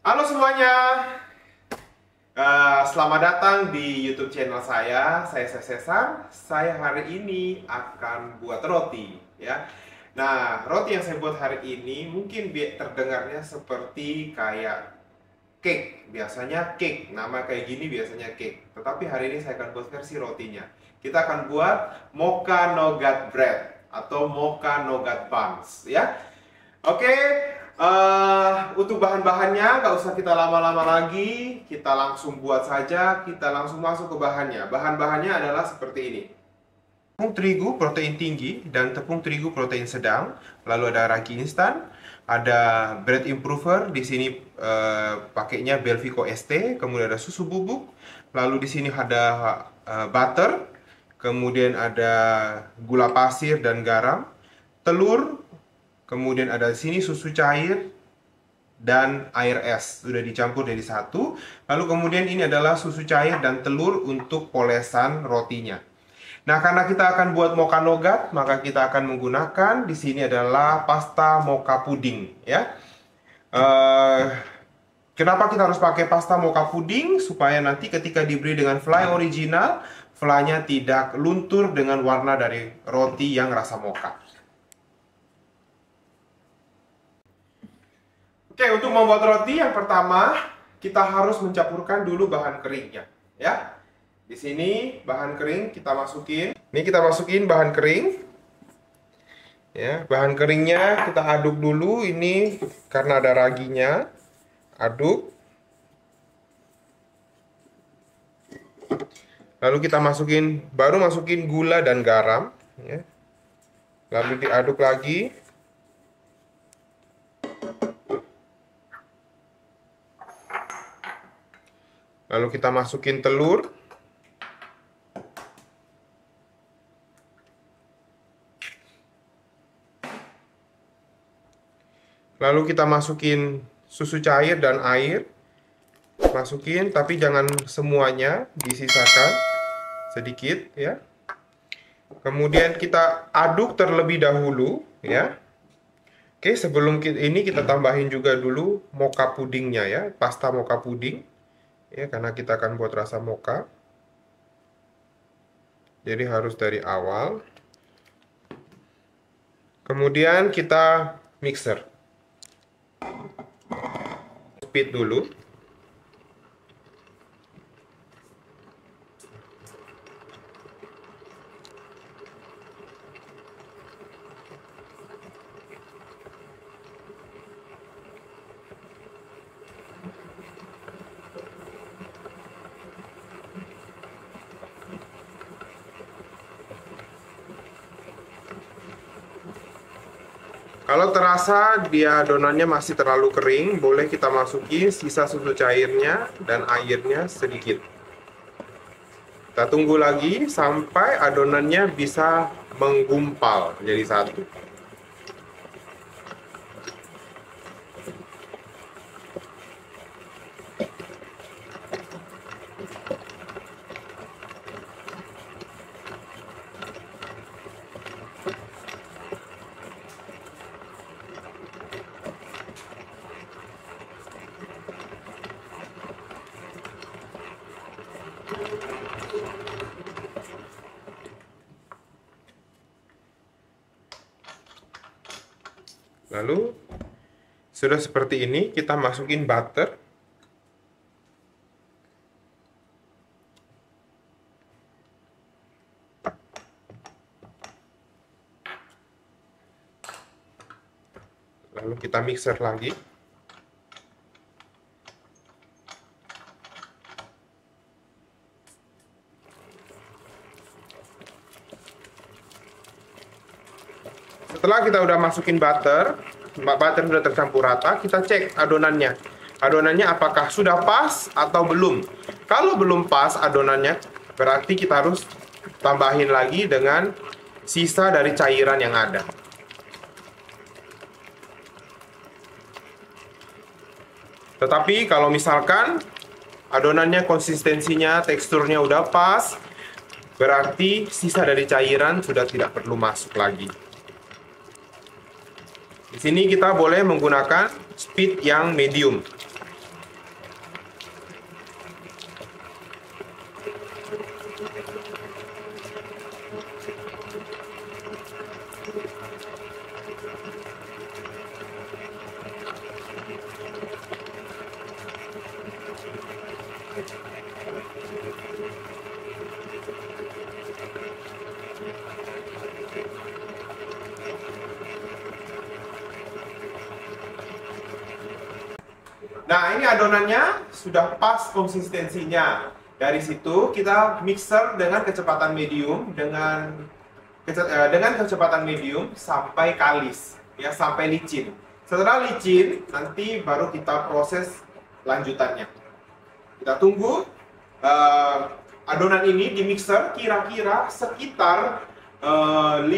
Halo semuanya, selamat datang di YouTube channel saya. Saya Cesar. Saya hari ini akan buat roti, ya. Nah, roti yang saya buat hari ini mungkin terdengarnya seperti kayak cake. Biasanya cake, nama kayak gini biasanya cake. Tetapi hari ini saya akan buat versi rotinya. Kita akan buat mocha nougat bread atau mocha nougat buns, ya. Oke, untuk bahan-bahannya nggak usah kita lama-lama lagi, kita langsung buat saja, kita langsung masuk ke bahannya. Bahan-bahannya adalah seperti ini. Tepung terigu protein tinggi dan tepung terigu protein sedang, lalu ada ragi instan, ada bread improver, di sini pakainya Belvico ST, kemudian ada susu bubuk, lalu di sini ada butter, kemudian ada gula pasir dan garam, telur. Kemudian ada di sini susu cair dan air es sudah dicampur jadi satu. Lalu kemudian ini adalah susu cair dan telur untuk polesan rotinya. Nah, karena kita akan buat mocha nougat, maka kita akan menggunakan di sini adalah pasta mocha puding, ya. Kenapa kita harus pakai pasta mocha puding? Supaya nanti ketika diberi dengan fly original, fly-nya tidak luntur dengan warna dari roti yang rasa mocha. Oke, untuk membuat roti yang pertama kita harus mencampurkan dulu bahan keringnya, ya. Di sini bahan kering kita masukin. Ini kita masukin bahan kering. Ya, bahan keringnya kita aduk dulu. Ini karena ada raginya. Aduk. Lalu kita baru masukin gula dan garam, ya. Lalu diaduk lagi. Lalu kita masukin telur. Lalu kita masukin susu cair dan air. Masukin, tapi jangan semuanya, disisakan sedikit, ya. Kemudian kita aduk terlebih dahulu, ya. Oke, sebelum ini kita tambahin juga dulu mocha pudingnya, ya, pasta mocha puding. Ya, karena kita akan buat rasa mocha. Jadi harus dari awal. Kemudian kita mixer. Speed dulu. Kalau terasa dia adonannya masih terlalu kering, boleh kita masukin sisa susu cairnya dan airnya sedikit. Kita tunggu lagi sampai adonannya bisa menggumpal jadi satu. Lalu sudah seperti ini, kita masukin butter. Lalu kita mixer lagi. Setelah kita udah masukin butter sudah tercampur rata, kita cek adonannya. Adonannya apakah sudah pas atau belum. Kalau belum pas adonannya, berarti kita harus tambahin lagi dengan sisa dari cairan yang ada. Tetapi kalau misalkan adonannya konsistensinya, teksturnya udah pas, berarti sisa dari cairan sudah tidak perlu masuk lagi. Di sini kita boleh menggunakan speed yang medium. Nah, ini adonannya sudah pas konsistensinya. Dari situ kita mixer dengan kecepatan medium dengan kecepatan medium sampai kalis, ya, sampai licin. Setelah licin, nanti baru kita proses lanjutannya. Kita tunggu adonan ini di mixer kira-kira sekitar 15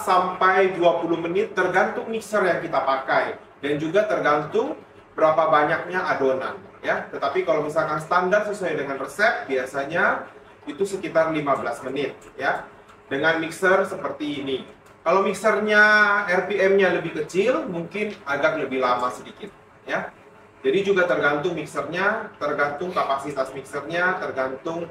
sampai 20 menit tergantung mixer yang kita pakai dan juga tergantung berapa banyaknya adonan, ya. Tetapi kalau misalkan standar sesuai dengan resep biasanya itu sekitar 15 menit, ya. Dengan mixer seperti ini. Kalau mixernya RPM-nya lebih kecil mungkin agak lebih lama sedikit, ya. Jadi juga tergantung mixernya, tergantung kapasitas mixernya, tergantung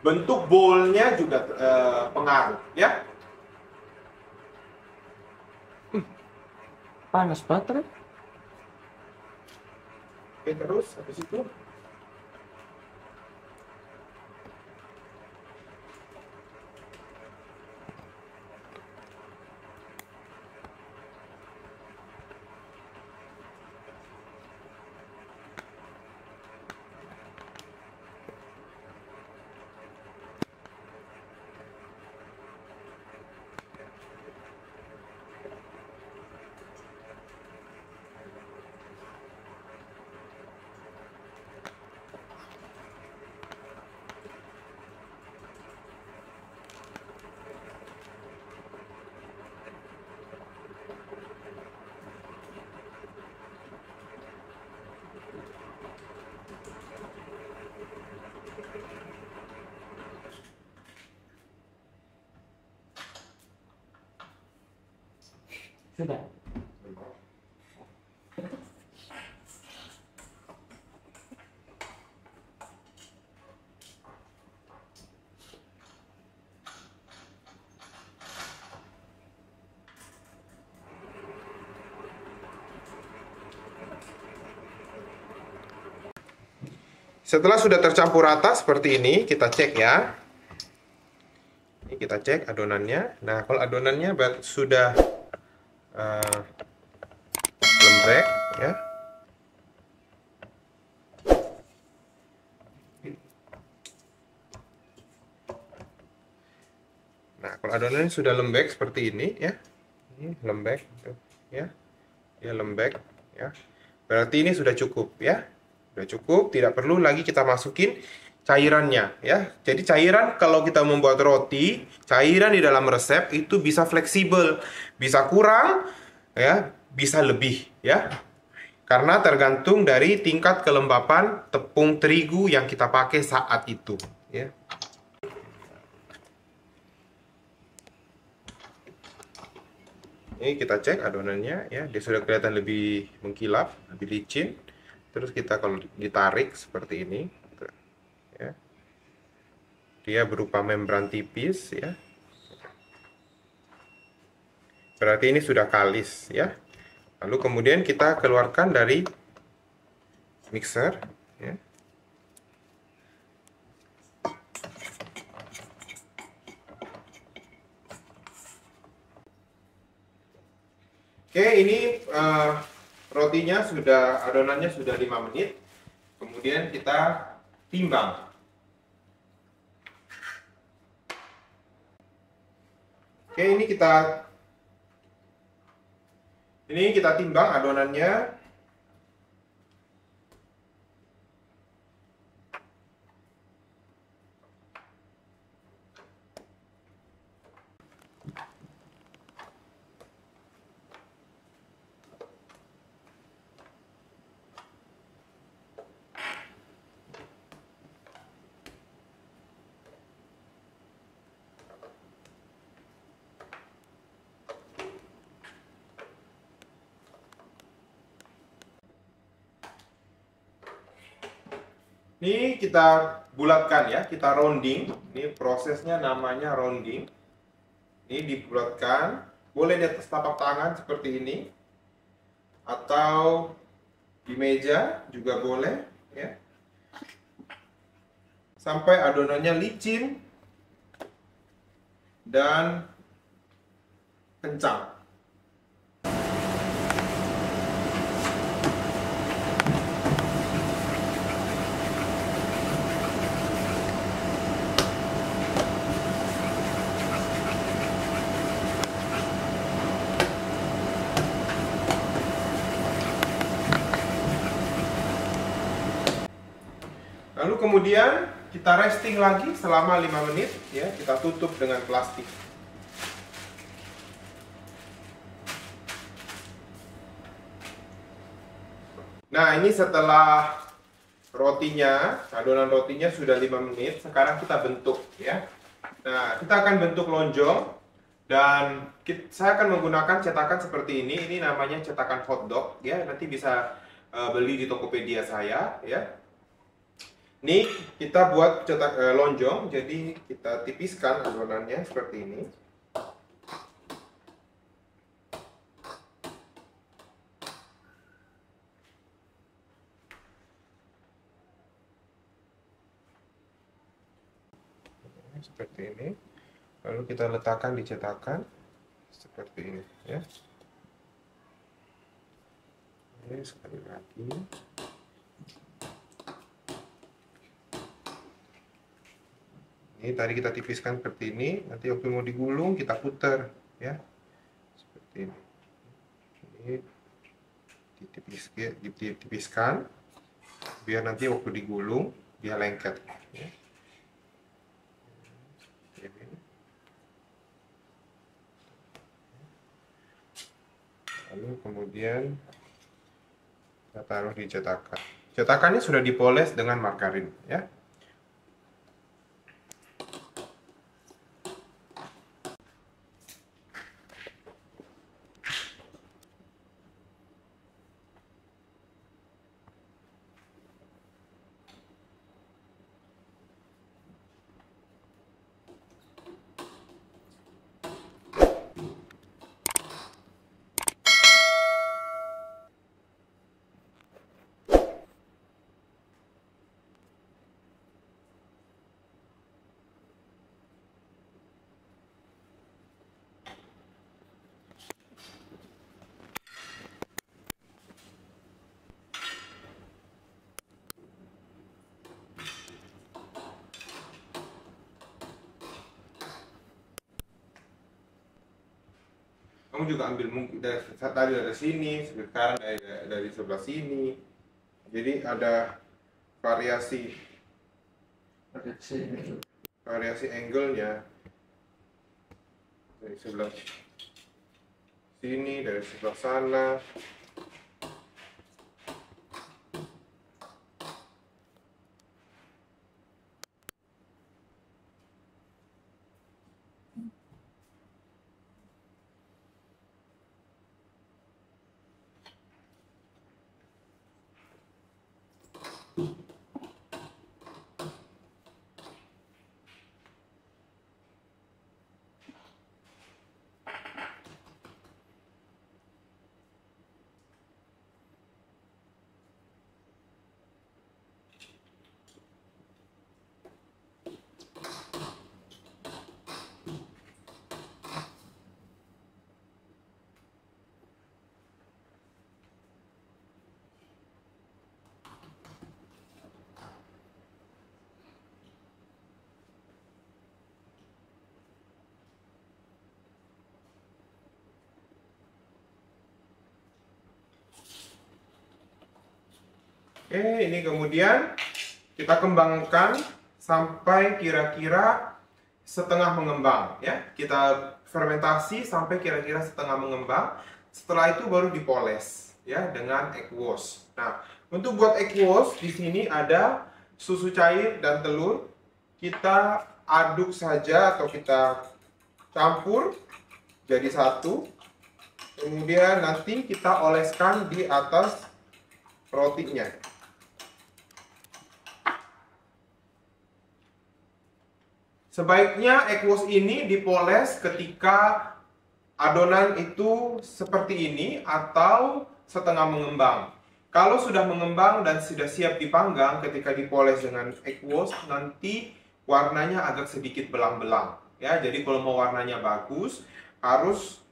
bentuk bowlnya juga pengaruh, ya. Panas banget. Oke, terus habis itu Sudah. setelah sudah tercampur rata seperti ini, kita cek ya. Ini kita cek adonannya. Nah, kalau adonannya sudah lembek, ya. Nah, kalau adonannya sudah lembek seperti ini, ya. Ini lembek, ya. Ya, lembek, ya. Berarti ini sudah cukup, ya. Sudah cukup, tidak perlu lagi kita masukin cairannya, ya. Jadi cairan kalau kita membuat roti, cairan di dalam resep itu bisa fleksibel, bisa kurang, ya, bisa lebih, ya. Karena tergantung dari tingkat kelembapan tepung terigu yang kita pakai saat itu, ya. Ini kita cek adonannya, ya, dia sudah kelihatan lebih mengkilap, lebih licin. Terus kita kalau ditarik seperti ini, ya, dia berupa membran tipis, ya. Berarti ini sudah kalis, ya. Lalu kemudian kita keluarkan dari mixer, ya. Oke, ini rotinya sudah, adonannya sudah 5 menit. Kemudian kita timbang. Oke, ini kita timbang adonannya. Ini kita bulatkan, ya, kita rounding. Ini prosesnya namanya rounding. Ini dibulatkan, boleh di atas tapak tangan seperti ini, atau di meja juga boleh, ya. Sampai adonannya licin dan kencang. Lalu kemudian kita resting lagi selama 5 menit ya, kita tutup dengan plastik. Nah, ini setelah adonan rotinya sudah 5 menit, sekarang kita bentuk ya. Nah, kita akan bentuk lonjong dan saya akan menggunakan cetakan seperti ini. Ini namanya cetakan hotdog ya. Nanti bisa beli di Tokopedia saya ya. Ini kita buat lonjong, jadi kita tipiskan adonannya seperti ini. Seperti ini, lalu kita letakkan di cetakan seperti ini ya. Oke, sekali lagi. Ini tadi kita tipiskan seperti ini, nanti waktu mau digulung kita putar ya, seperti ini. Ini ditipiskan biar nanti waktu digulung dia lengket ya. Lalu kemudian kita taruh di cetakan. Cetakannya sudah dipoles dengan margarin ya. Kamu juga ambil mungkin dari sini, sekarang dari sebelah sini. Jadi ada variasi angle-nya dari sebelah sini, dari sebelah sana. Oke, ini kemudian kita kembangkan sampai kira-kira setengah mengembang ya. Kita fermentasi sampai kira-kira setengah mengembang. Setelah itu baru dipoles ya dengan egg wash. Nah, untuk buat egg wash di sini ada susu cair dan telur. Kita aduk saja atau kita campur jadi satu. Kemudian nanti kita oleskan di atas rotinya. Sebaiknya egg wash ini dipoles ketika adonan itu seperti ini atau setengah mengembang. Kalau sudah mengembang dan sudah siap dipanggang, ketika dipoles dengan egg wash nanti warnanya agak sedikit belang-belang. Ya, jadi kalau mau warnanya bagus harus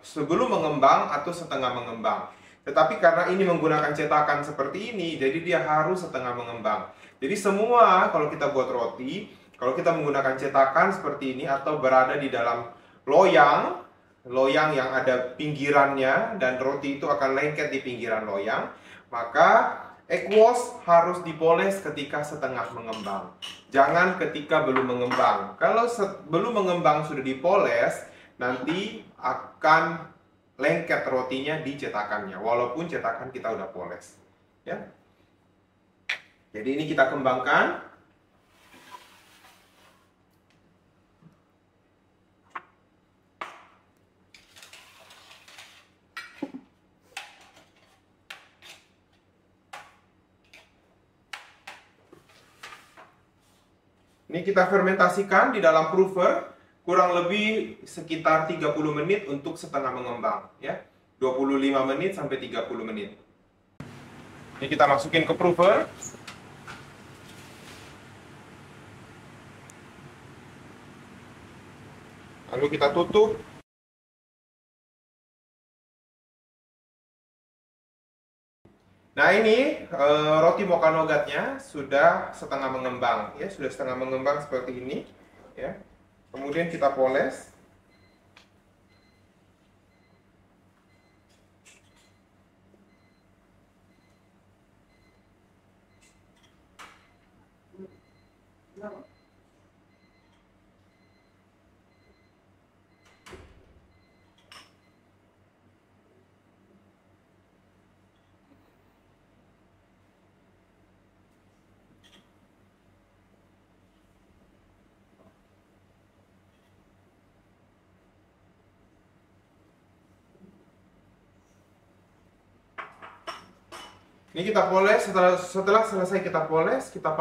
sebelum mengembang atau setengah mengembang. Tetapi karena ini menggunakan cetakan seperti ini, jadi dia harus setengah mengembang. Jadi semua kalau kita buat roti, kalau kita menggunakan cetakan seperti ini atau berada di dalam loyang yang ada pinggirannya dan roti itu akan lengket di pinggiran loyang, maka Egg wash harus dipoles ketika setengah mengembang. Jangan ketika belum mengembang. Kalau belum mengembang sudah dipoles, nanti akan lengket rotinya di cetakannya, walaupun cetakan kita udah poles. Ya. Jadi ini kita kembangkan. Ini kita fermentasikan di dalam prover kurang lebih sekitar 30 menit untuk setengah mengembang, ya. 25 menit sampai 30 menit. Ini kita masukin ke prover. Lalu kita tutup. Nah ini roti mocha nougatnya sudah setengah mengembang, ya, sudah setengah mengembang seperti ini, ya. Kemudian kita poles. Ini kita poles, setelah selesai kita poles, kita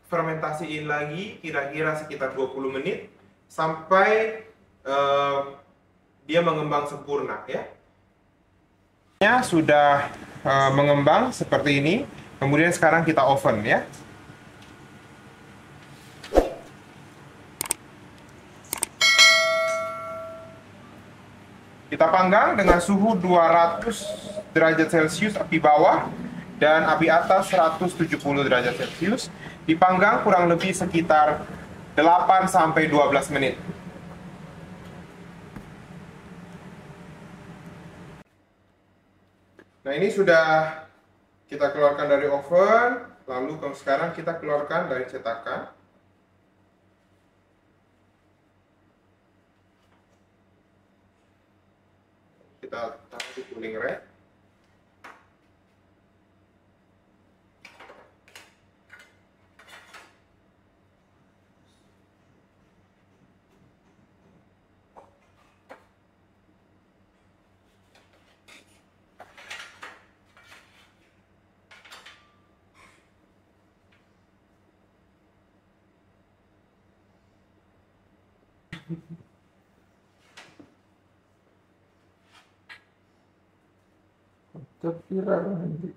fermentasiin lagi kira-kira sekitar 20 menit sampai dia mengembang sempurna, ya. Sudah mengembang seperti ini. Kemudian sekarang kita oven, ya. Kita panggang dengan suhu 200 derajat Celcius api bawah dan api atas 170 derajat Celcius. Dipanggang kurang lebih sekitar 8 sampai 12 menit. Nah, ini sudah kita keluarkan dari oven, lalu sekarang kita keluarkan dari cetakan. Kita taruh di cooling rack. Tervirar nanti.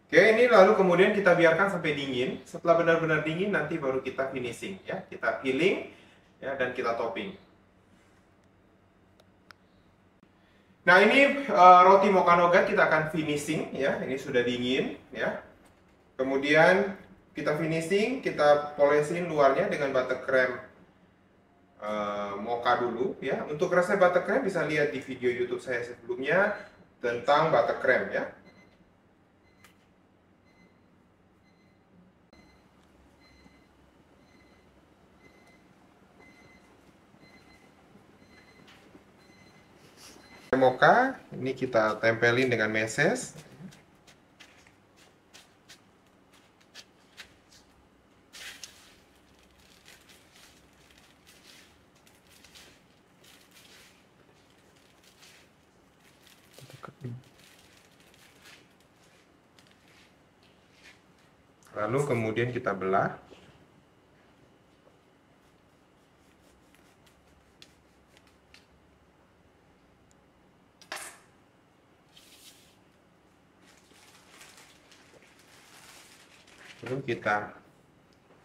Oke, ini lalu kemudian kita biarkan sampai dingin. Setelah benar-benar dingin, nanti baru kita finishing, ya. Kita peeling, ya, dan kita topping. Nah, ini roti mocha nougat kita akan finishing, ya. Ini sudah dingin, ya. Kemudian kita finishing, kita polesin luarnya dengan buttercream mocha dulu, ya. Untuk resep buttercream bisa lihat di video YouTube saya sebelumnya tentang buttercream, ya. Mocha ini kita tempelin dengan meses. Lalu kemudian kita belah. Lalu kita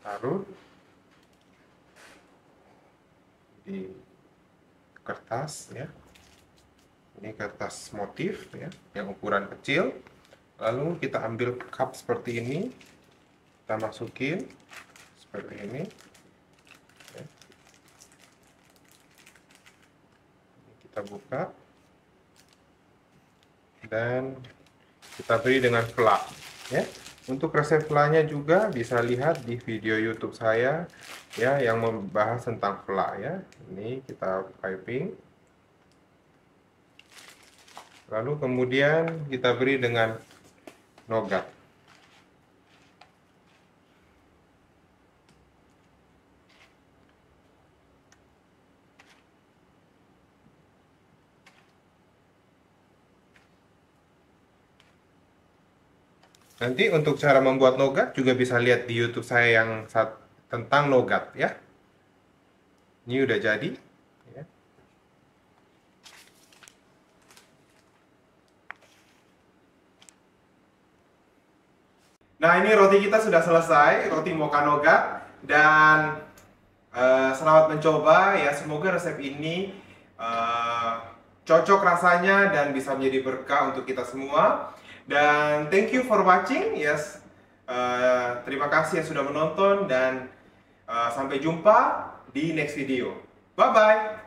taruh di kertas, ya. Ini kertas motif ya, yang ukuran kecil. Lalu kita ambil cup seperti ini, kita masukin seperti ini. Ya. Kita buka dan kita beri dengan flap. Ya. Untuk resep flanya juga bisa lihat di video YouTube saya ya yang membahas tentang fla ya. Ini kita piping. Lalu kemudian kita beri dengan nougat. Nanti untuk cara membuat nougat juga bisa lihat di YouTube saya yang tentang nougat ya. Ini udah jadi. Ya. Nah, ini roti kita sudah selesai, roti mocha nougat, dan selamat mencoba ya. Semoga resep ini cocok rasanya dan bisa menjadi berkah untuk kita semua. Dan thank you for watching, yes. Terima kasih yang sudah menonton dan sampai jumpa di next video. Bye bye.